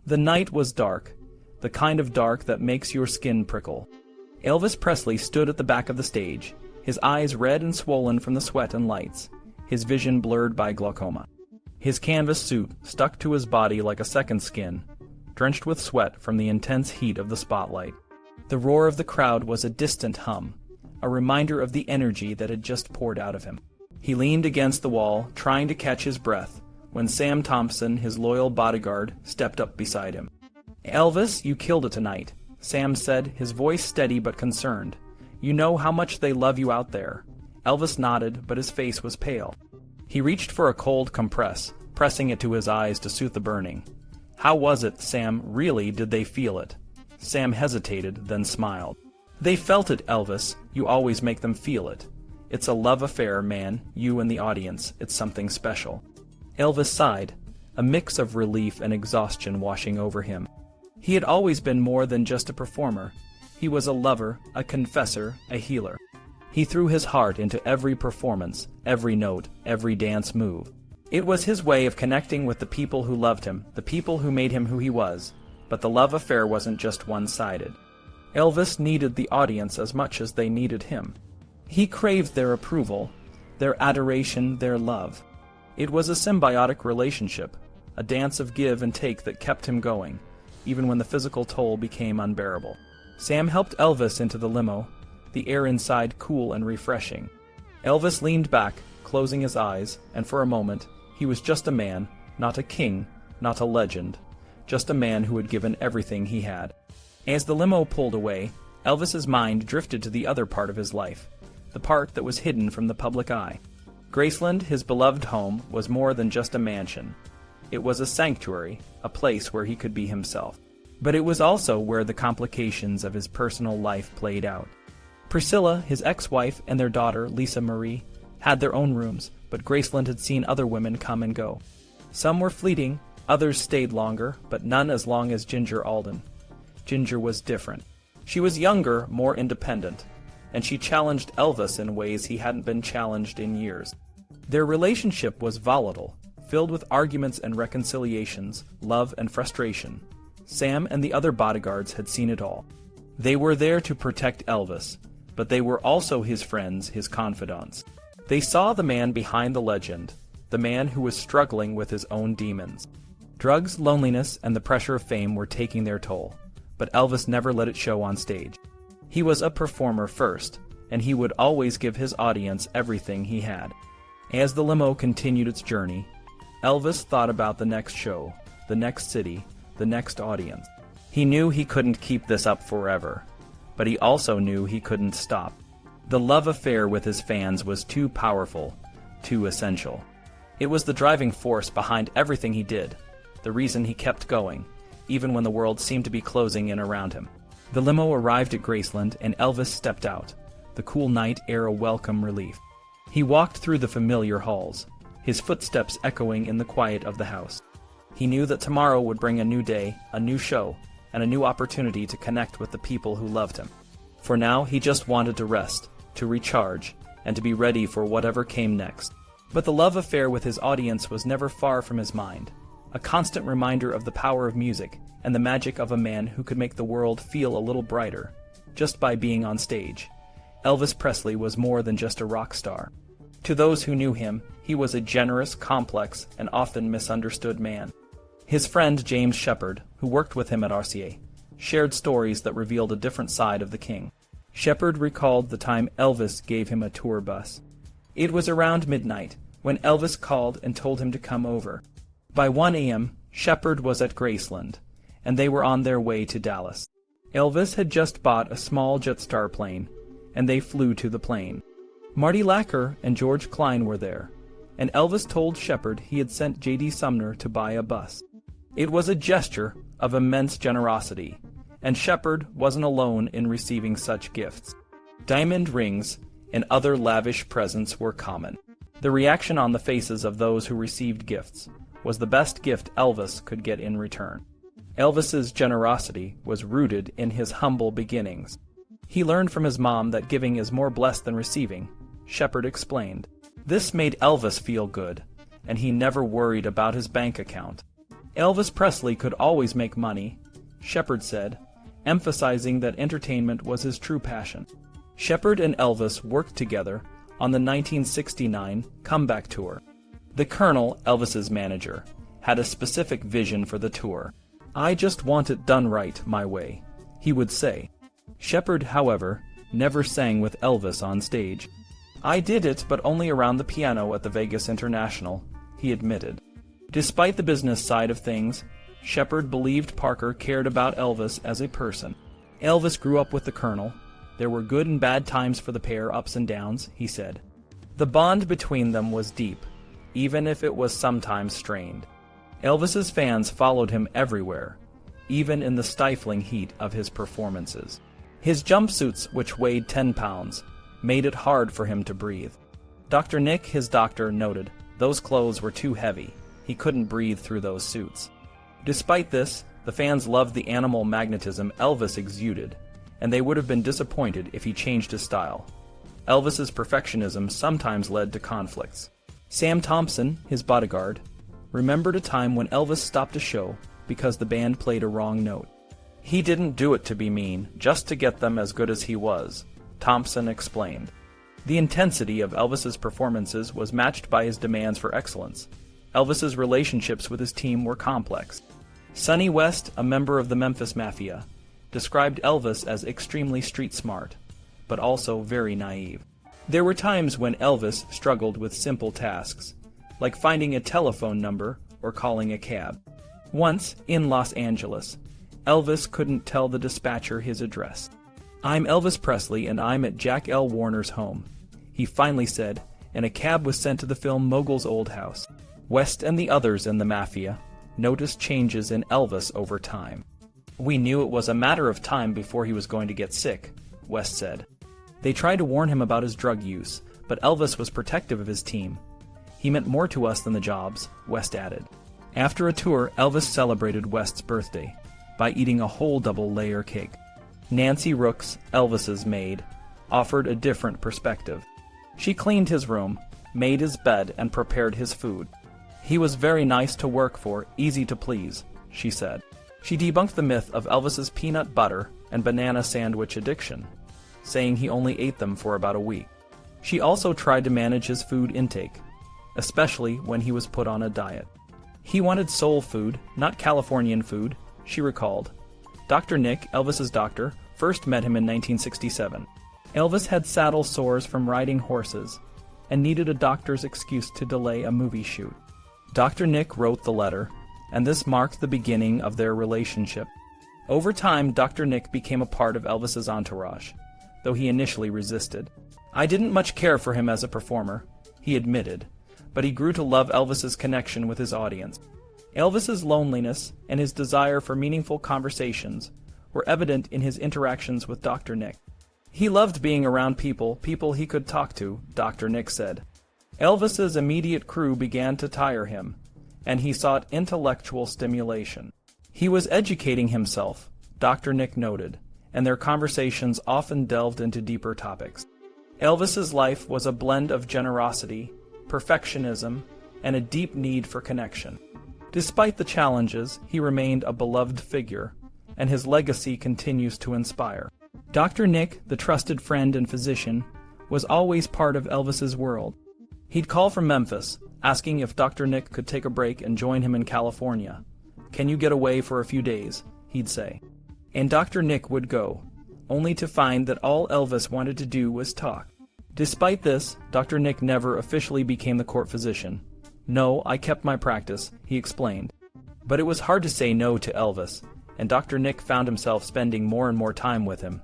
The night was dark, the kind of dark that makes your skin prickle. Elvis Presley stood at the back of the stage, his eyes red and swollen from the sweat and lights, his vision blurred by glaucoma. His canvas suit stuck to his body like a second skin, drenched with sweat from the intense heat of the spotlight. The roar of the crowd was a distant hum, a reminder of the energy that had just poured out of him. He leaned against the wall, trying to catch his breath, when Sam Thompson, his loyal bodyguard, stepped up beside him. "Elvis, you killed it tonight," Sam said, his voice steady but concerned. "You know how much they love you out there." Elvis nodded, but his face was pale. He reached for a cold compress, pressing it to his eyes to soothe the burning. "How was it, Sam? Really, did they feel it?" Sam hesitated, then smiled. "They felt it, Elvis. You always make them feel it. It's a love affair, man, you and the audience. It's something special." Elvis sighed, a mix of relief and exhaustion washing over him. He had always been more than just a performer. He was a lover, a confessor, a healer. He threw his heart into every performance, every note, every dance move. It was his way of connecting with the people who loved him, the people who made him who he was. But the love affair wasn't just one-sided. Elvis needed the audience as much as they needed him. He craved their approval, their adoration, their love. It was a symbiotic relationship, a dance of give and take that kept him going, even when the physical toll became unbearable. Sam helped Elvis into the limo, the air inside cool and refreshing. Elvis leaned back, closing his eyes, and for a moment, he was just a man, not a king, not a legend, just a man who had given everything he had. As the limo pulled away, Elvis's mind drifted to the other part of his life, the part that was hidden from the public eye. Graceland, his beloved home, was more than just a mansion. It was a sanctuary, a place where he could be himself. But it was also where the complications of his personal life played out. Priscilla, his ex-wife, and their daughter, Lisa Marie, had their own rooms, but Graceland had seen other women come and go. Some were fleeting, others stayed longer, but none as long as Ginger Alden. Ginger was different. She was younger, more independent, and she challenged Elvis in ways he hadn't been challenged in years. Their relationship was volatile, filled with arguments and reconciliations, love and frustration. Sam and the other bodyguards had seen it all. They were there to protect Elvis, but they were also his friends, his confidants. They saw the man behind the legend, the man who was struggling with his own demons. Drugs, loneliness, and the pressure of fame were taking their toll, but Elvis never let it show on stage. He was a performer first, and he would always give his audience everything he had. As the limo continued its journey, Elvis thought about the next show, the next city, the next audience. He knew he couldn't keep this up forever, but he also knew he couldn't stop. The love affair with his fans was too powerful, too essential. It was the driving force behind everything he did, the reason he kept going, even when the world seemed to be closing in around him. The limo arrived at Graceland, and Elvis stepped out, the cool night air a welcome relief. He walked through the familiar halls, his footsteps echoing in the quiet of the house. He knew that tomorrow would bring a new day, a new show, and a new opportunity to connect with the people who loved him. For now, he just wanted to rest, to recharge, and to be ready for whatever came next. But the love affair with his audience was never far from his mind, a constant reminder of the power of music and the magic of a man who could make the world feel a little brighter, just by being on stage. Elvis Presley was more than just a rock star. To those who knew him, he was a generous, complex, and often misunderstood man. His friend James Shepard, who worked with him at RCA, shared stories that revealed a different side of the king. Shepard recalled the time Elvis gave him a tour bus. It was around midnight when Elvis called and told him to come over. By 1 a.m., Shepard was at Graceland, and they were on their way to Dallas. Elvis had just bought a small Jetstar plane, and they flew to the plane. Marty Lacker and George Klein were there, and Elvis told Shepard he had sent J.D. Sumner to buy a bus. It was a gesture of immense generosity, and Shepard wasn't alone in receiving such gifts. Diamond rings and other lavish presents were common. The reaction on the faces of those who received gifts was the best gift Elvis could get in return. Elvis's generosity was rooted in his humble beginnings. He learned from his mom that giving is more blessed than receiving, Shepard explained. This made Elvis feel good, and he never worried about his bank account. Elvis Presley could always make money, Shepard said, emphasizing that entertainment was his true passion. Shepard and Elvis worked together on the 1969 comeback tour. The Colonel, Elvis's manager, had a specific vision for the tour. "I just want it done right, my way," he would say. Shepard, however, never sang with Elvis on stage. "I did it, but only around the piano at the Vegas International," he admitted. Despite the business side of things, Shepard believed Parker cared about Elvis as a person. Elvis grew up with the Colonel. There were good and bad times for the pair, ups and downs, he said. The bond between them was deep, even if it was sometimes strained. Elvis's fans followed him everywhere, even in the stifling heat of his performances. His jumpsuits, which weighed 10 pounds, made it hard for him to breathe. Dr. Nick, his doctor, noted those clothes were too heavy. He couldn't breathe through those suits. Despite this, the fans loved the animal magnetism Elvis exuded, and they would have been disappointed if he changed his style. Elvis's perfectionism sometimes led to conflicts. Sam Thompson, his bodyguard, remembered a time when Elvis stopped a show because the band played a wrong note. "He didn't do it to be mean, just to get them as good as he was," Thompson explained. The intensity of Elvis's performances was matched by his demands for excellence. Elvis's relationships with his team were complex. Sonny West, a member of the Memphis Mafia, described Elvis as extremely street smart, but also very naive. There were times when Elvis struggled with simple tasks, like finding a telephone number or calling a cab. Once, in Los Angeles, Elvis couldn't tell the dispatcher his address. "I'm Elvis Presley and I'm at Jack L. Warner's home," he finally said, and a cab was sent to the film Mogul's old house. West and the others in the Mafia noticed changes in Elvis over time. "We knew it was a matter of time before he was going to get sick," West said. They tried to warn him about his drug use, but Elvis was protective of his team. "He meant more to us than the jobs," West added. After a tour, Elvis celebrated West's birthday by eating a whole double-layer cake. Nancy Rooks, Elvis's maid, offered a different perspective. She cleaned his room, made his bed, and prepared his food. "He was very nice to work for, easy to please," she said. She debunked the myth of Elvis's peanut butter and banana sandwich addiction, saying he only ate them for about a week. She also tried to manage his food intake, especially when he was put on a diet. "He wanted soul food, not Californian food," she recalled. Dr. Nick, Elvis's doctor, first met him in 1967. Elvis had saddle sores from riding horses and needed a doctor's excuse to delay a movie shoot. Dr. Nick wrote the letter, and this marked the beginning of their relationship. Over time, Dr. Nick became a part of Elvis's entourage, though he initially resisted. "I didn't much care for him as a performer," he admitted, but he grew to love Elvis's connection with his audience. Elvis's loneliness and his desire for meaningful conversations were evident in his interactions with Dr. Nick. He loved being around people he could talk to, Dr. Nick said. Elvis's immediate crew began to tire him, and he sought intellectual stimulation. He was educating himself, Dr. Nick noted, and their conversations often delved into deeper topics. Elvis's life was a blend of generosity, perfectionism, and a deep need for connection. Despite the challenges, he remained a beloved figure, and his legacy continues to inspire. Dr. Nick, the trusted friend and physician, was always part of Elvis's world. He'd call from Memphis, asking if Dr. Nick could take a break and join him in California. "Can you get away for a few days?" he'd say. And Dr. Nick would go, only to find that all Elvis wanted to do was talk. Despite this, Dr. Nick never officially became the court physician. "No, I kept my practice," he explained. But it was hard to say no to Elvis, and Dr. Nick found himself spending more and more time with him,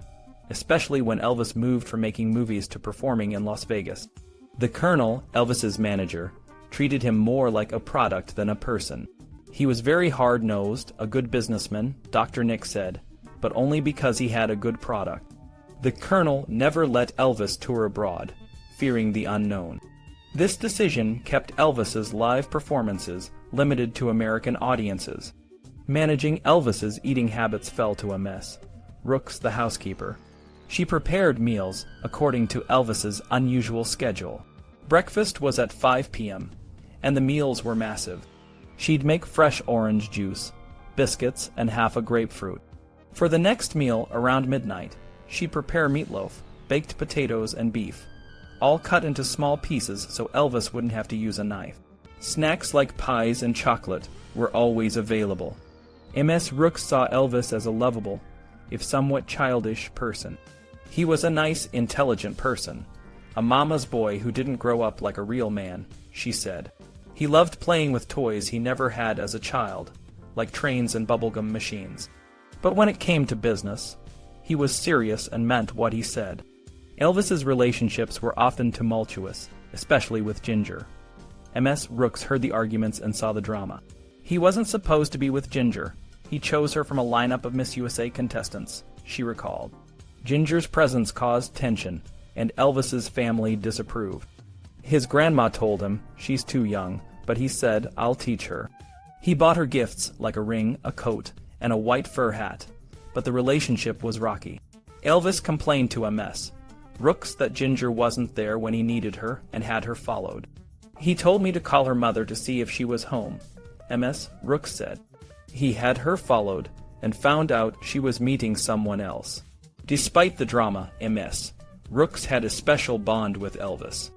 especially when Elvis moved from making movies to performing in Las Vegas. The Colonel, Elvis's manager, treated him more like a product than a person. He was very hard-nosed, a good businessman, Dr. Nick said, but only because he had a good product. The Colonel never let Elvis tour abroad, fearing the unknown. This decision kept Elvis's live performances limited to American audiences. Managing Elvis's eating habits fell to a mess. Rooks, the housekeeper. She prepared meals according to Elvis's unusual schedule. Breakfast was at 5 p.m., and the meals were massive. She'd make fresh orange juice, biscuits, and half a grapefruit. For the next meal, around midnight, she'd prepare meatloaf, baked potatoes, and beef, all cut into small pieces so Elvis wouldn't have to use a knife. Snacks like pies and chocolate were always available. Ms. Rooks saw Elvis as a lovable, if somewhat childish, person. He was a nice, intelligent person, a mama's boy who didn't grow up like a real man, she said. He loved playing with toys he never had as a child, like trains and bubblegum machines. But when it came to business, he was serious and meant what he said. Elvis's relationships were often tumultuous, especially with Ginger. Ms. Rooks heard the arguments and saw the drama. He wasn't supposed to be with Ginger. He chose her from a lineup of Miss USA contestants, she recalled. Ginger's presence caused tension, and Elvis's family disapproved. His grandma told him she's too young, but he said, "I'll teach her." He bought her gifts like a ring, a coat, and a white fur hat, but the relationship was rocky. Elvis complained to Ms. Rooks that Ginger wasn't there when he needed her and had her followed. "He told me to call her mother to see if she was home," Ms. Rooks said. He had her followed and found out she was meeting someone else. Despite the drama, Ms. Rooks had a special bond with Elvis.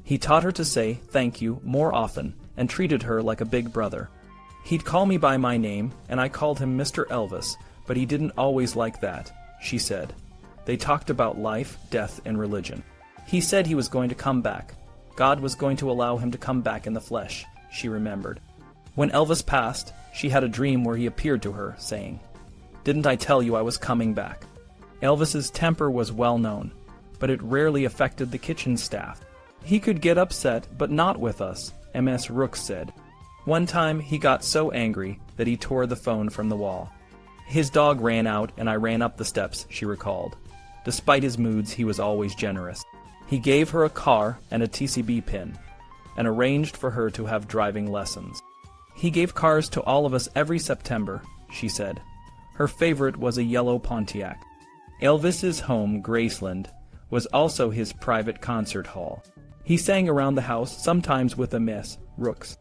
He taught her to say thank you more often and treated her like a big brother. He'd call me by my name, and I called him Mr. Elvis, but he didn't always like that, she said. They talked about life, death, and religion. He said he was going to come back. God was going to allow him to come back in the flesh, she remembered. When Elvis passed, she had a dream where he appeared to her, saying, "Didn't I tell you I was coming back?" Elvis's temper was well known, but it rarely affected the kitchen staff. He could get upset, but not with us, Ms. Rooks said. One time he got so angry that he tore the phone from the wall. His dog ran out and I ran up the steps, she recalled. Despite his moods, he was always generous. He gave her a car and a TCB pin, and arranged for her to have driving lessons. He gave cars to all of us every September, she said. Her favorite was a yellow Pontiac. Elvis's home, Graceland, was also his private concert hall. He sang around the house, sometimes with a Miss Rooks.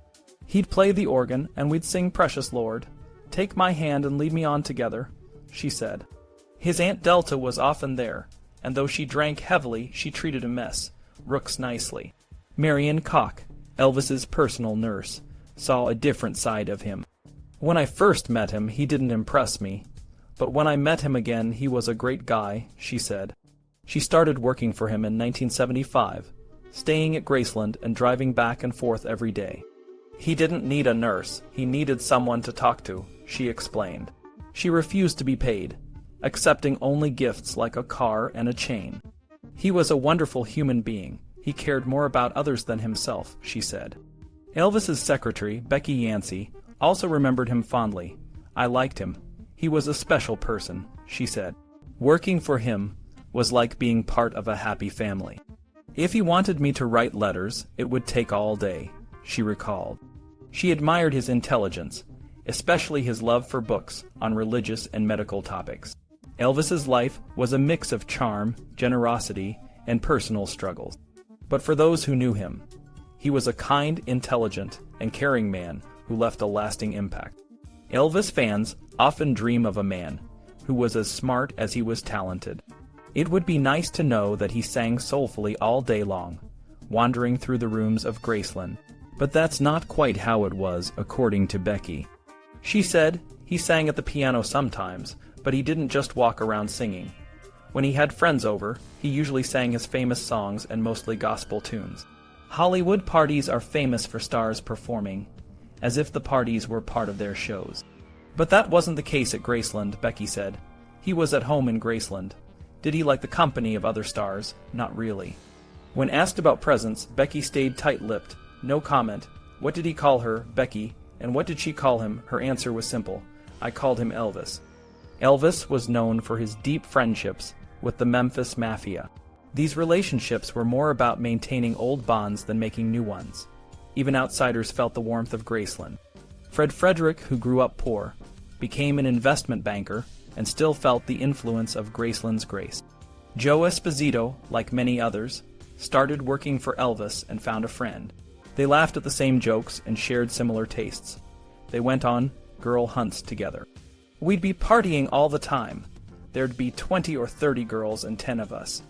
He'd play the organ, and we'd sing Precious Lord. Take my hand and lead me on together, she said. His Aunt Delta was often there, and though she drank heavily, she treated Miss Rooks nicely. Marion Cock, Elvis's personal nurse, saw a different side of him. When I first met him, he didn't impress me. But when I met him again, he was a great guy, she said. She started working for him in 1975, staying at Graceland and driving back and forth every day. He didn't need a nurse, he needed someone to talk to, she explained. She refused to be paid, accepting only gifts like a car and a chain. He was a wonderful human being. He cared more about others than himself, she said. Elvis's secretary, Becky Yancey, also remembered him fondly. I liked him. He was a special person, she said. Working for him was like being part of a happy family. If he wanted me to write letters, it would take all day, she recalled. She admired his intelligence, especially his love for books on religious and medical topics. Elvis's life was a mix of charm, generosity, and personal struggles. But for those who knew him, he was a kind, intelligent, and caring man who left a lasting impact. Elvis fans often dream of a man who was as smart as he was talented. It would be nice to know that he sang soulfully all day long, wandering through the rooms of Graceland. But that's not quite how it was, according to Becky. She said he sang at the piano sometimes, but he didn't just walk around singing. When he had friends over, he usually sang his famous songs and mostly gospel tunes. Hollywood parties are famous for stars performing, as if the parties were part of their shows. But that wasn't the case at Graceland, Becky said. He was at home in Graceland. Did he like the company of other stars? Not really. When asked about presents, Becky stayed tight-lipped. No comment. What did he call her? Becky. And what did she call him? Her answer was simple. I called him Elvis. Elvis was known for his deep friendships with the Memphis Mafia. These relationships were more about maintaining old bonds than making new ones. Even outsiders felt the warmth of Graceland. Fred Frederick, who grew up poor, became an investment banker and still felt the influence of Graceland's grace. Joe Esposito, like many others, started working for Elvis and found a friend. They laughed at the same jokes and shared similar tastes. They went on girl hunts together. We'd be partying all the time. There'd be 20 or 30 girls and 10 of us.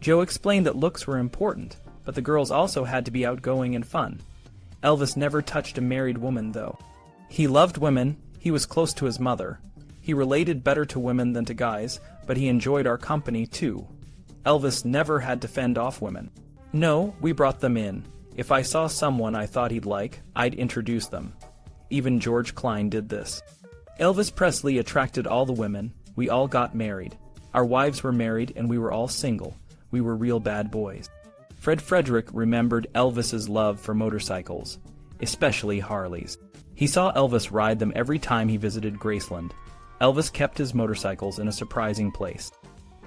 Joe explained that looks were important, but the girls also had to be outgoing and fun. Elvis never touched a married woman, though. He loved women, he was close to his mother. He related better to women than to guys, but he enjoyed our company too. Elvis never had to fend off women. No, we brought them in. If I saw someone I thought he'd like, I'd introduce them. Even George Klein did this. Elvis Presley attracted all the women. We all got married. Our wives were married and we were all single. We were real bad boys. Fred Frederick remembered Elvis's love for motorcycles, especially Harleys. He saw Elvis ride them every time he visited Graceland. Elvis kept his motorcycles in a surprising place.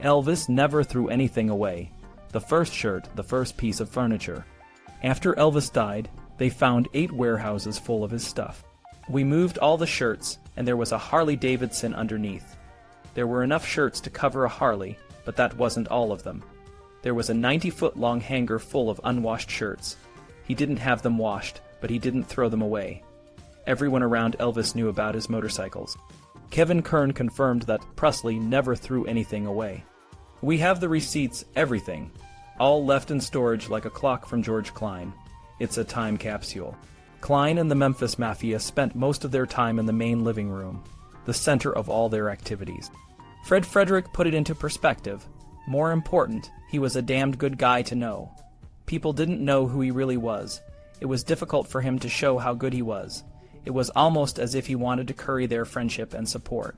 Elvis never threw anything away. The first shirt, the first piece of furniture. After Elvis died, they found 8 warehouses full of his stuff. We moved all the shirts, and there was a Harley-Davidson underneath. There were enough shirts to cover a Harley, but that wasn't all of them. There was a 90-foot-long hanger full of unwashed shirts. He didn't have them washed, but he didn't throw them away. Everyone around Elvis knew about his motorcycles. Kevin Kern confirmed that Presley never threw anything away. We have the receipts, everything. All left in storage like a clock from George Klein. It's a time capsule. Klein and the Memphis Mafia spent most of their time in the main living room, the center of all their activities. Fred Frederick put it into perspective. More important, he was a damned good guy to know. People didn't know who he really was. It was difficult for him to show how good he was. It was almost as if he wanted to curry their friendship and support.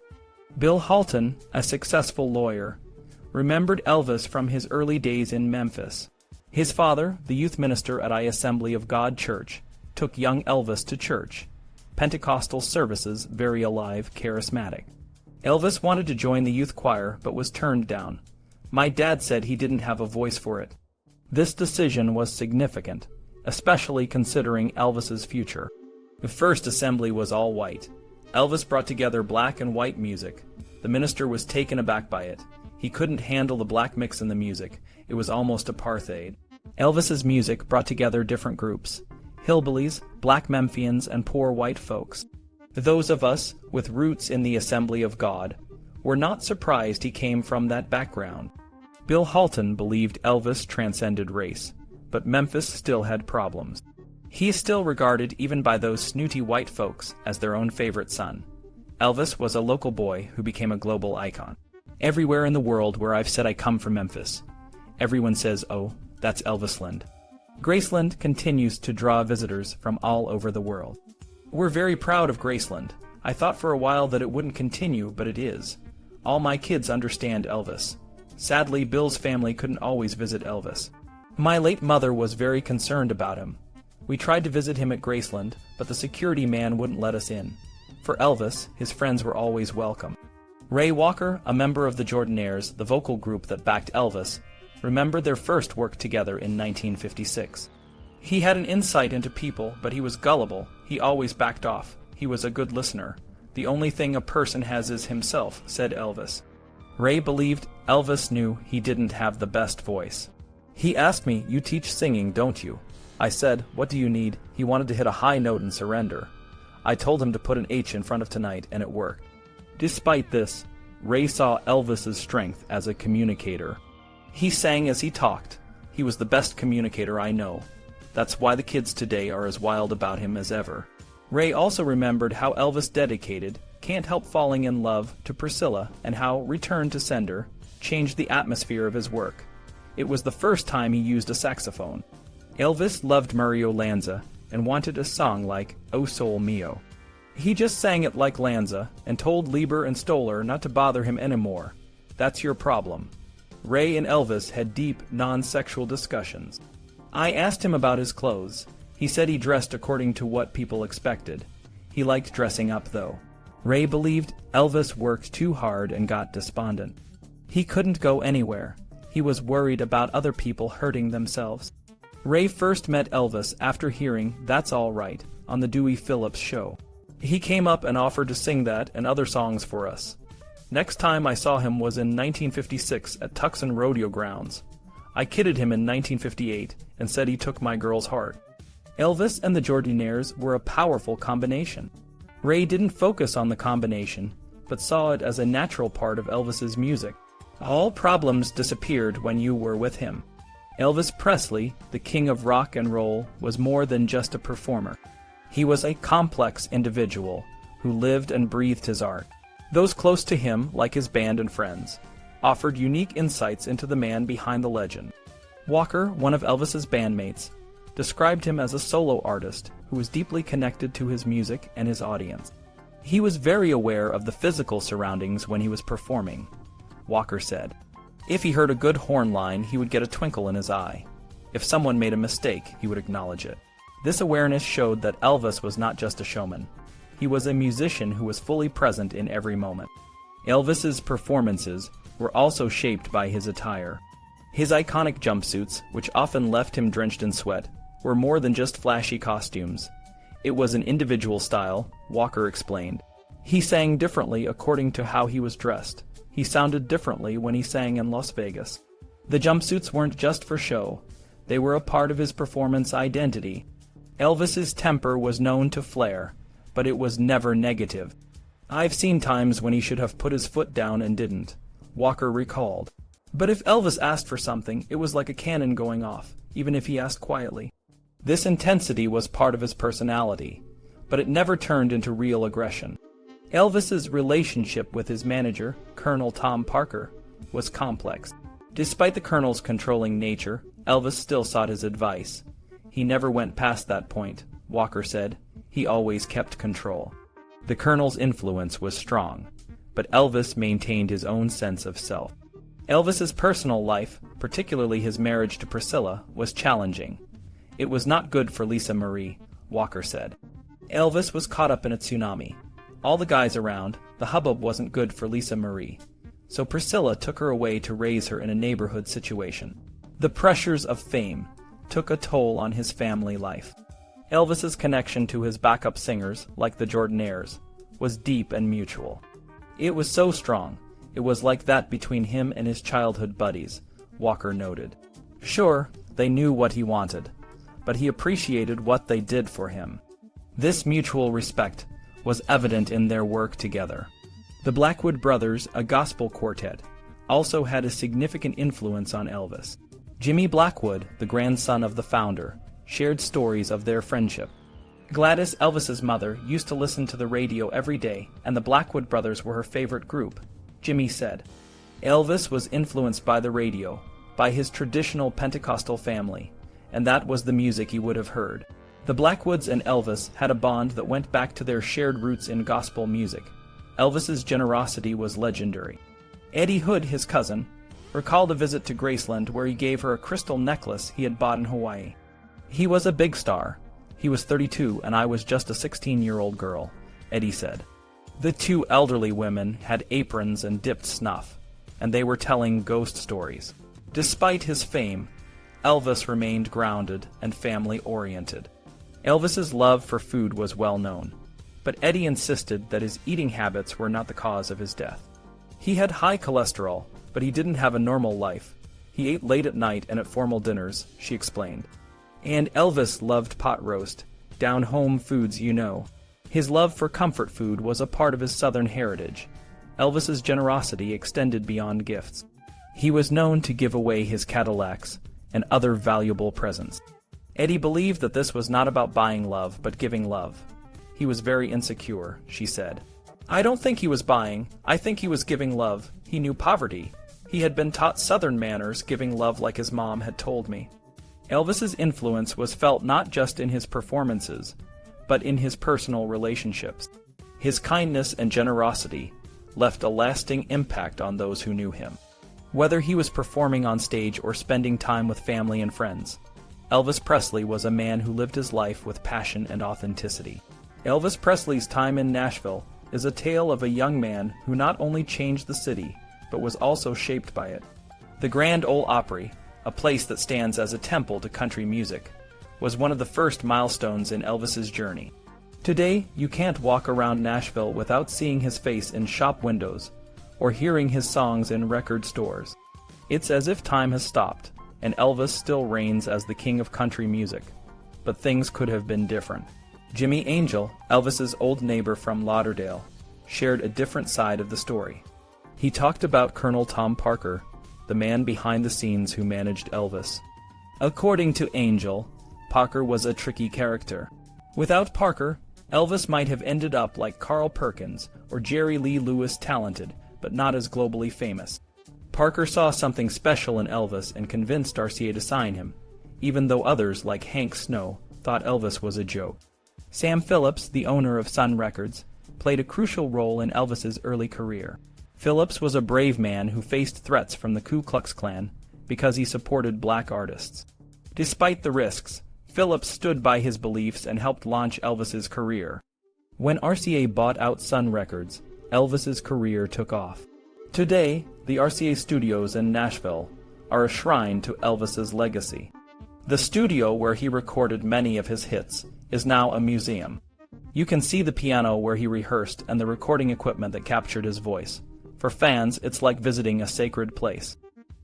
Bill Halton, a successful lawyer, remembered Elvis from his early days in Memphis. His father, the youth minister at Assembly of God Church, took young Elvis to church. Pentecostal services, very alive, charismatic. Elvis wanted to join the youth choir but was turned down. My dad said he didn't have a voice for it. This decision was significant, especially considering Elvis's future. The first assembly was all white. Elvis brought together black and white music. The minister was taken aback by it. He couldn't handle the black mix in the music. It was almost apartheid. Elvis's music brought together different groups: hillbillies, black Memphians, and poor white folks. Those of us with roots in the Assembly of God were not surprised he came from that background. Bill Halton believed Elvis transcended race, but Memphis still had problems. He is still regarded, even by those snooty white folks, as their own favorite son. Elvis was a local boy who became a global icon. Everywhere in the world where I've said I come from Memphis, everyone says, "Oh, that's Elvisland." Graceland continues to draw visitors from all over the world. We're very proud of Graceland. I thought for a while that it wouldn't continue, but it is. All my kids understand Elvis. Sadly, Bill's family couldn't always visit Elvis. My late mother was very concerned about him. We tried to visit him at Graceland, but the security man wouldn't let us in. For Elvis, his friends were always welcome. Ray Walker, a member of the Jordanaires, the vocal group that backed Elvis, remembered their first work together in 1956. He had an insight into people, but he was gullible. He always backed off. He was a good listener. The only thing a person has is himself, said Elvis. Ray believed Elvis knew he didn't have the best voice. He asked me, "You teach singing, don't you?" I said, "What do you need?" He wanted to hit a high note and surrender. I told him to put an H in front of tonight, and it worked. Despite this, Ray saw Elvis's strength as a communicator. He sang as he talked. He was the best communicator I know. That's why the kids today are as wild about him as ever. Ray also remembered how Elvis dedicated Can't Help Falling in Love to Priscilla, and how Return to Sender changed the atmosphere of his work. It was the first time he used a saxophone. Elvis loved Mario Lanza and wanted a song like O Sole Mio. He just sang it like Lanza and told Lieber and Stoller not to bother him anymore. That's your problem. Ray and Elvis had deep, non-sexual discussions. I asked him about his clothes. He said he dressed according to what people expected. He liked dressing up, though. Ray believed Elvis worked too hard and got despondent. He couldn't go anywhere. He was worried about other people hurting themselves. Ray first met Elvis after hearing That's All Right on the Dewey Phillips show. He came up and offered to sing that and other songs for us. Next time I saw him was in 1956 at Tucson Rodeo Grounds. I kidded him in 1958 and said he took my girl's heart. Elvis and the Jordanaires were a powerful combination. Ray didn't focus on the combination, but saw it as a natural part of Elvis's music. All problems disappeared when you were with him. Elvis Presley, the king of rock and roll, was more than just a performer. He was a complex individual who lived and breathed his art. Those close to him, like his band and friends, offered unique insights into the man behind the legend. Walker, one of Elvis's bandmates, described him as a solo artist who was deeply connected to his music and his audience. He was very aware of the physical surroundings when he was performing, Walker said. If he heard a good horn line, he would get a twinkle in his eye. If someone made a mistake, he would acknowledge it. This awareness showed that Elvis was not just a showman. He was a musician who was fully present in every moment. Elvis's performances were also shaped by his attire. His iconic jumpsuits, which often left him drenched in sweat, were more than just flashy costumes. It was an individual style, Walker explained. He sang differently according to how he was dressed. He sounded differently when he sang in Las Vegas. The jumpsuits weren't just for show. They were a part of his performance identity. Elvis's temper was known to flare, but it was never negative. I've seen times when he should have put his foot down and didn't, Walker recalled. But if Elvis asked for something, it was like a cannon going off, even if he asked quietly. This intensity was part of his personality, but it never turned into real aggression. Elvis's relationship with his manager, Colonel Tom Parker, was complex. Despite the Colonel's controlling nature, Elvis still sought his advice. He never went past that point, Walker said. He always kept control. The Colonel's influence was strong, but Elvis maintained his own sense of self. Elvis's personal life, particularly his marriage to Priscilla, was challenging. It was not good for Lisa Marie, Walker said. Elvis was caught up in a tsunami. All the guys around, the hubbub wasn't good for Lisa Marie. So Priscilla took her away to raise her in a neighborhood situation. The pressures of fame took a toll on his family life. Elvis's connection to his backup singers, like the Jordanaires, was deep and mutual. It was so strong, it was like that between him and his childhood buddies, Walker noted. Sure, they knew what he wanted, but he appreciated what they did for him. This mutual respect was evident in their work together. The Blackwood Brothers, a gospel quartet, also had a significant influence on Elvis. Jimmy Blackwood, the grandson of the founder, shared stories of their friendship. Gladys, Elvis's mother, used to listen to the radio every day, and the Blackwood Brothers were her favorite group, Jimmy said. Elvis was influenced by the radio, by his traditional Pentecostal family, and that was the music he would have heard. The Blackwoods and Elvis had a bond that went back to their shared roots in gospel music. Elvis's generosity was legendary. Eddie Hood, his cousin, recalled a visit to Graceland where he gave her a crystal necklace he had bought in Hawaii. He was a big star. He was 32 and I was just a 16-year-old girl, Eddie said. The two elderly women had aprons and dipped snuff, and they were telling ghost stories. Despite his fame, Elvis remained grounded and family-oriented. Elvis's love for food was well known, but Eddie insisted that his eating habits were not the cause of his death. He had high cholesterol, but he didn't have a normal life. He ate late at night and at formal dinners, she explained. And Elvis loved pot roast, down-home foods you know. His love for comfort food was a part of his Southern heritage. Elvis's generosity extended beyond gifts. He was known to give away his Cadillacs and other valuable presents. Eddie believed that this was not about buying love, but giving love. He was very insecure, she said. I don't think he was buying. I think he was giving love. He knew poverty. He had been taught Southern manners, giving love like his mom had told me. Elvis's influence was felt not just in his performances, but in his personal relationships. His kindness and generosity left a lasting impact on those who knew him. Whether he was performing on stage or spending time with family and friends, Elvis Presley was a man who lived his life with passion and authenticity. Elvis Presley's time in Nashville is a tale of a young man who not only changed the city, but was also shaped by it. The Grand Ole Opry, a place that stands as a temple to country music, was one of the first milestones in Elvis's journey. Today, you can't walk around Nashville without seeing his face in shop windows or hearing his songs in record stores. It's as if time has stopped, and Elvis still reigns as the king of country music. But things could have been different. Jimmy Angel, Elvis's old neighbor from Lauderdale, shared a different side of the story. He talked about Colonel Tom Parker, the man behind the scenes who managed Elvis. According to Angel, Parker was a tricky character. Without Parker, Elvis might have ended up like Carl Perkins or Jerry Lee Lewis, talented, but not as globally famous. Parker saw something special in Elvis and convinced RCA to sign him, even though others, like Hank Snow, thought Elvis was a joke. Sam Phillips, the owner of Sun Records, played a crucial role in Elvis's early career. Phillips was a brave man who faced threats from the Ku Klux Klan because he supported black artists. Despite the risks, Phillips stood by his beliefs and helped launch Elvis's career. When RCA bought out Sun Records, Elvis's career took off. Today, the RCA studios in Nashville are a shrine to Elvis's legacy. The studio where he recorded many of his hits is now a museum. You can see the piano where he rehearsed and the recording equipment that captured his voice. For fans, it's like visiting a sacred place.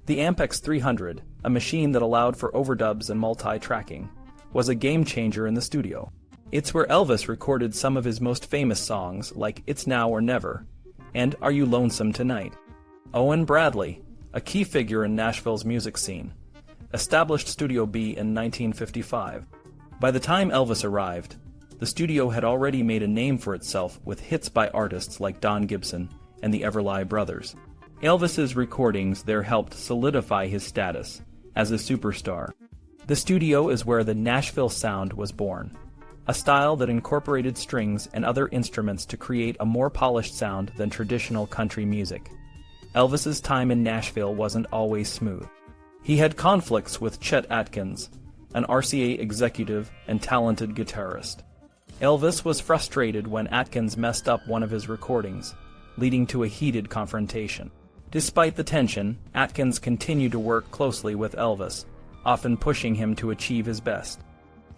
The Ampex 300, a machine that allowed for overdubs and multi-tracking, was a game-changer in the studio. It's where Elvis recorded some of his most famous songs like It's Now or Never and Are You Lonesome Tonight. Owen Bradley, a key figure in Nashville's music scene, established Studio B in 1955. By the time Elvis arrived, the studio had already made a name for itself with hits by artists like Don Gibson and the Everly Brothers. Elvis's recordings there helped solidify his status as a superstar. The studio is where the Nashville sound was born, a style that incorporated strings and other instruments to create a more polished sound than traditional country music. Elvis's time in Nashville wasn't always smooth. He had conflicts with Chet Atkins, an RCA executive and talented guitarist. Elvis was frustrated when Atkins messed up one of his recordings, leading to a heated confrontation. Despite the tension, Atkins continued to work closely with Elvis, often pushing him to achieve his best.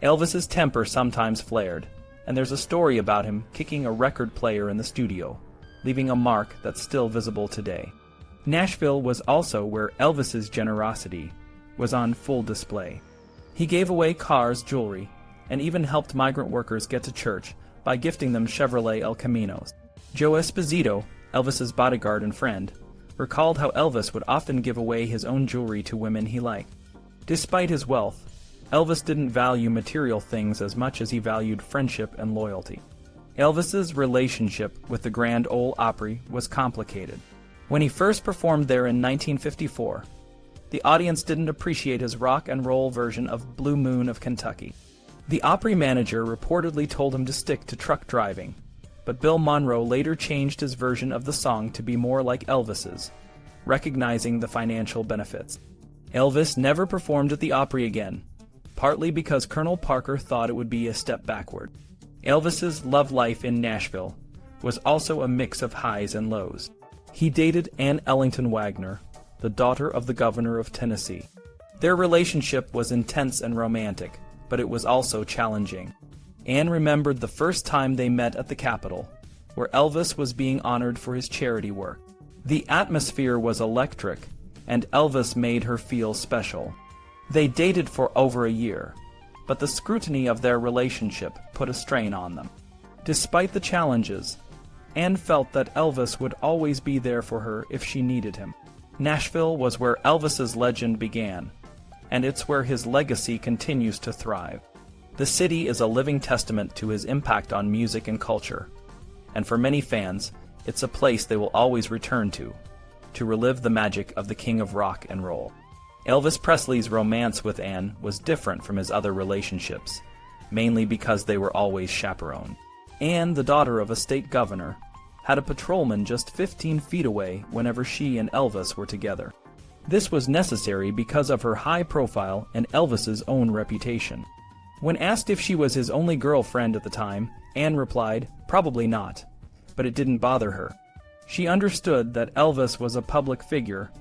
Elvis's temper sometimes flared, and there's a story about him kicking a record player in the studio, leaving a mark that's still visible today. Nashville was also where Elvis's generosity was on full display. He gave away cars, jewelry, and even helped migrant workers get to church by gifting them Chevrolet El Caminos. Joe Esposito, Elvis's bodyguard and friend, recalled how Elvis would often give away his own jewelry to women he liked. Despite his wealth, Elvis didn't value material things as much as he valued friendship and loyalty. Elvis's relationship with the Grand Ole Opry was complicated. When he first performed there in 1954, the audience didn't appreciate his rock and roll version of Blue Moon of Kentucky. The Opry manager reportedly told him to stick to truck driving, but Bill Monroe later changed his version of the song to be more like Elvis's, recognizing the financial benefits. Elvis never performed at the Opry again, partly because Colonel Parker thought it would be a step backward. Elvis's love life in Nashville was also a mix of highs and lows. He dated Anne Ellington Wagner, the daughter of the governor of Tennessee. Their relationship was intense and romantic, but it was also challenging. Anne remembered the first time they met at the Capitol, where Elvis was being honored for his charity work. The atmosphere was electric, and Elvis made her feel special. They dated for over a year, but the scrutiny of their relationship put a strain on them. Despite the challenges, Anne felt that Elvis would always be there for her if she needed him. Nashville was where Elvis's legend began, and it's where his legacy continues to thrive. The city is a living testament to his impact on music and culture, and for many fans, it's a place they will always return to relive the magic of the king of rock and roll. Elvis Presley's romance with Anne was different from his other relationships, mainly because they were always chaperoned. Anne, the daughter of a state governor, had a patrolman just 15 feet away whenever she and Elvis were together. This was necessary because of her high profile and Elvis's own reputation. When asked if she was his only girlfriend at the time, Anne replied, "Probably not," but it didn't bother her. She understood that Elvis was a public figure,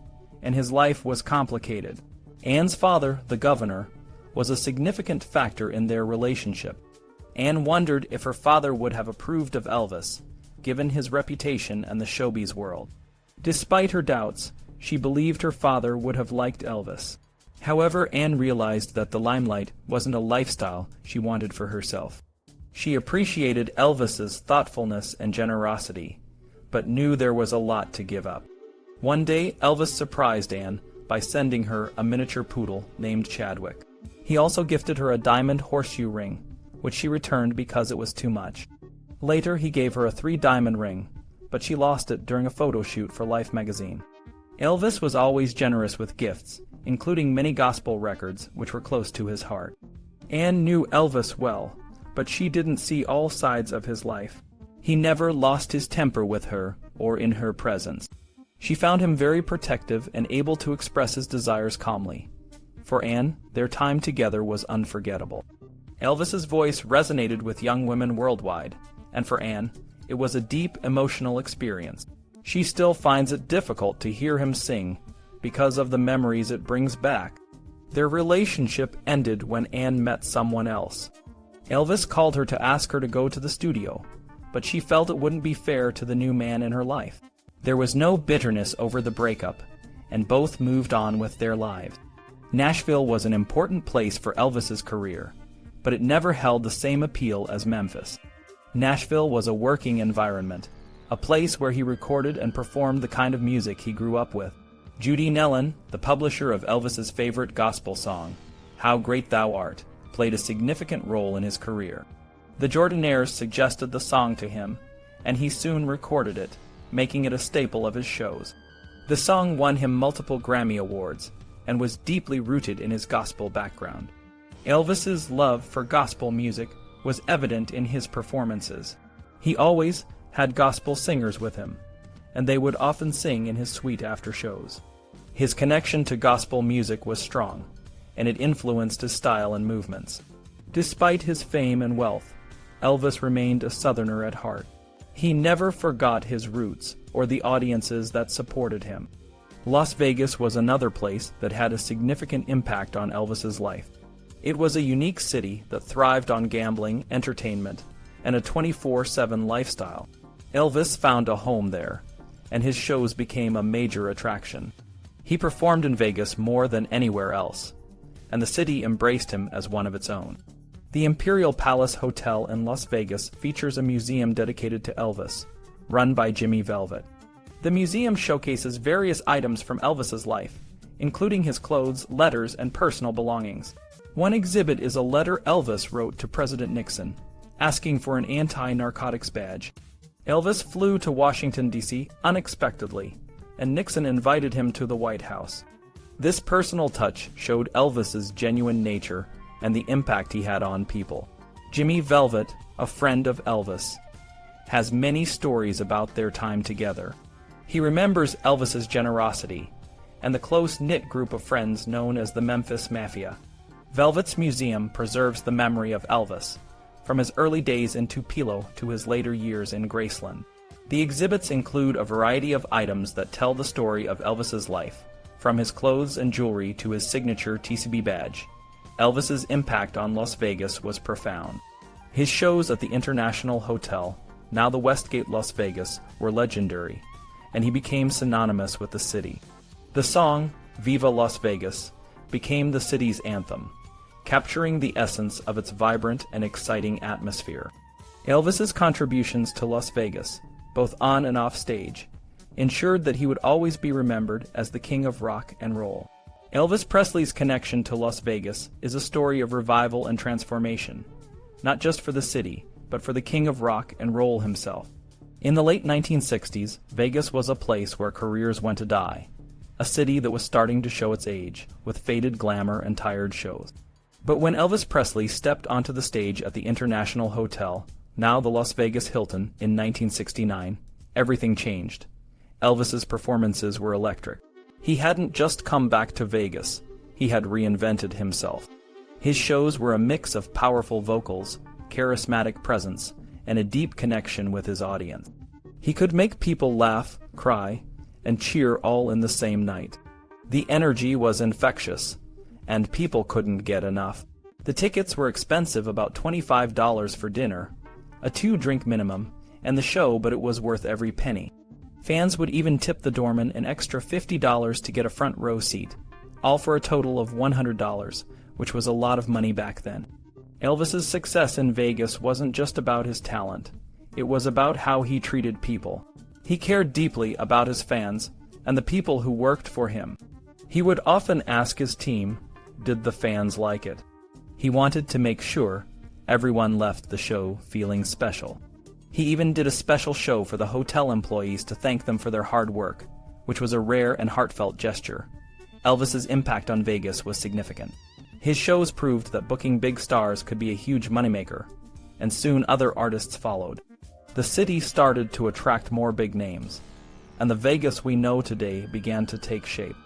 and his life was complicated. Anne's father, the governor, was a significant factor in their relationship. Anne wondered if her father would have approved of Elvis, given his reputation and the showbiz world. Despite her doubts, she believed her father would have liked Elvis. However, Anne realized that the limelight wasn't a lifestyle she wanted for herself. She appreciated Elvis's thoughtfulness and generosity, but knew there was a lot to give up. One day, Elvis surprised Anne by sending her a miniature poodle named Chadwick. He also gifted her a diamond horseshoe ring, which she returned because it was too much. Later, he gave her a 3-diamond ring, but she lost it during a photo shoot for Life magazine. Elvis was always generous with gifts, including many gospel records, which were close to his heart. Anne knew Elvis well, but she didn't see all sides of his life. He never lost his temper with her or in her presence. She found him very protective and able to express his desires calmly. For Anne, their time together was unforgettable. Elvis's voice resonated with young women worldwide, and for Anne, it was a deep emotional experience. She still finds it difficult to hear him sing because of the memories it brings back. Their relationship ended when Anne met someone else. Elvis called her to ask her to go to the studio, but she felt it wouldn't be fair to the new man in her life. There was no bitterness over the breakup, and both moved on with their lives. Nashville was an important place for Elvis's career, but it never held the same appeal as Memphis. Nashville was a working environment, a place where he recorded and performed the kind of music he grew up with. Judy Nellen, the publisher of Elvis's favorite gospel song, How Great Thou Art, played a significant role in his career. The Jordanaires suggested the song to him, and he soon recorded it, making it a staple of his shows. The song won him multiple Grammy Awards, and was deeply rooted in his gospel background. Elvis's love for gospel music was evident in his performances. He always had gospel singers with him, and they would often sing in his suite after shows. His connection to gospel music was strong, and it influenced his style and movements. Despite his fame and wealth, Elvis remained a Southerner at heart. He never forgot his roots or the audiences that supported him. Las Vegas was another place that had a significant impact on Elvis's life. It was a unique city that thrived on gambling, entertainment, and a 24/7 lifestyle. Elvis found a home there, and his shows became a major attraction. He performed in Vegas more than anywhere else, and the city embraced him as one of its own. The Imperial Palace Hotel in Las Vegas features a museum dedicated to Elvis, run by Jimmy Velvet. The museum showcases various items from Elvis's life, including his clothes, letters, and personal belongings. One exhibit is a letter Elvis wrote to President Nixon, asking for an anti-narcotics badge. Elvis flew to Washington, D.C. unexpectedly, and Nixon invited him to the White House. This personal touch showed Elvis's genuine nature and the impact he had on people. Jimmy Velvet, a friend of Elvis, has many stories about their time together. He remembers Elvis's generosity and the close-knit group of friends known as the Memphis Mafia. Velvet's museum preserves the memory of Elvis, from his early days in Tupelo to his later years in Graceland. The exhibits include a variety of items that tell the story of Elvis's life, from his clothes and jewelry to his signature TCB badge. Elvis's impact on Las Vegas was profound. His shows at the International Hotel, now the Westgate Las Vegas, were legendary, and he became synonymous with the city. The song, Viva Las Vegas, became the city's anthem, capturing the essence of its vibrant and exciting atmosphere. Elvis's contributions to Las Vegas, both on and off stage, ensured that he would always be remembered as the king of rock and roll. Elvis Presley's connection to Las Vegas is a story of revival and transformation, not just for the city, but for the king of rock and roll himself. In the late 1960s, Vegas was a place where careers went to die, a city that was starting to show its age, with faded glamour and tired shows. But when Elvis Presley stepped onto the stage at the International Hotel, now the Las Vegas Hilton, in 1969, everything changed. Elvis's performances were electric. He hadn't just come back to Vegas, he had reinvented himself. His shows were a mix of powerful vocals, charismatic presence, and a deep connection with his audience. He could make people laugh, cry, and cheer all in the same night. The energy was infectious, and people couldn't get enough. The tickets were expensive, about $25 for dinner, a 2-drink minimum, and the show, but it was worth every penny. Fans would even tip the doorman an extra $50 to get a front row seat, all for a total of $100, which was a lot of money back then. Elvis's success in Vegas wasn't just about his talent. It was about how he treated people. He cared deeply about his fans and the people who worked for him. He would often ask his team, did the fans like it? He wanted to make sure everyone left the show feeling special. He even did a special show for the hotel employees to thank them for their hard work, which was a rare and heartfelt gesture. Elvis's impact on Vegas was significant. His shows proved that booking big stars could be a huge moneymaker, and soon other artists followed. The city started to attract more big names, and the Vegas we know today began to take shape.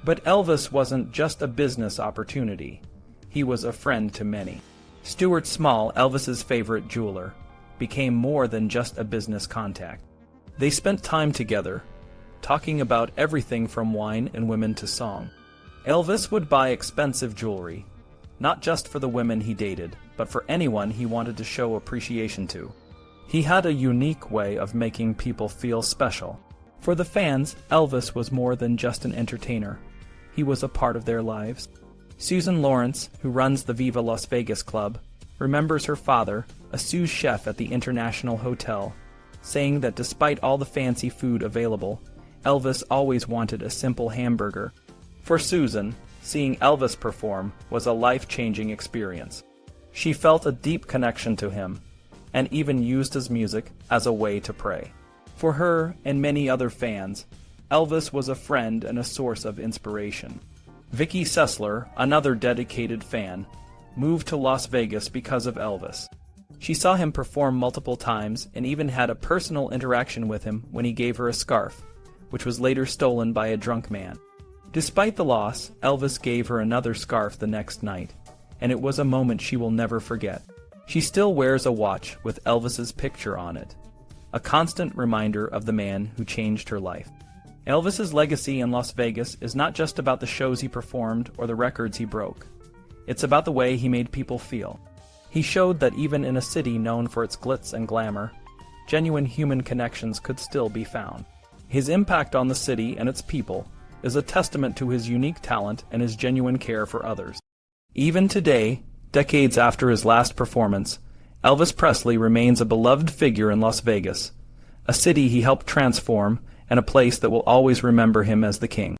But Elvis wasn't just a business opportunity. He was a friend to many. Stuart Small, Elvis's favorite jeweler, became more than just a business contact. They spent time together, talking about everything from wine and women to song. Elvis would buy expensive jewelry, not just for the women he dated, but for anyone he wanted to show appreciation to. He had a unique way of making people feel special. For the fans, Elvis was more than just an entertainer. He was a part of their lives. Susan Lawrence, who runs the Viva Las Vegas Club, remembers her father, a sous chef at the International Hotel, saying that despite all the fancy food available, Elvis always wanted a simple hamburger. For Susan, seeing Elvis perform was a life-changing experience. She felt a deep connection to him, and even used his music as a way to pray. For her and many other fans, Elvis was a friend and a source of inspiration. Vicky Sessler, another dedicated fan, moved to Las Vegas because of Elvis. She saw him perform multiple times and even had a personal interaction with him when he gave her a scarf, which was later stolen by a drunk man. Despite the loss, Elvis gave her another scarf the next night, and it was a moment she will never forget. She still wears a watch with Elvis's picture on it, a constant reminder of the man who changed her life. Elvis's legacy in Las Vegas is not just about the shows he performed or the records he broke. It's about the way he made people feel. He showed that even in a city known for its glitz and glamour, genuine human connections could still be found. His impact on the city and its people is a testament to his unique talent and his genuine care for others. Even today, decades after his last performance, Elvis Presley remains a beloved figure in Las Vegas, a city he helped transform and a place that will always remember him as the king.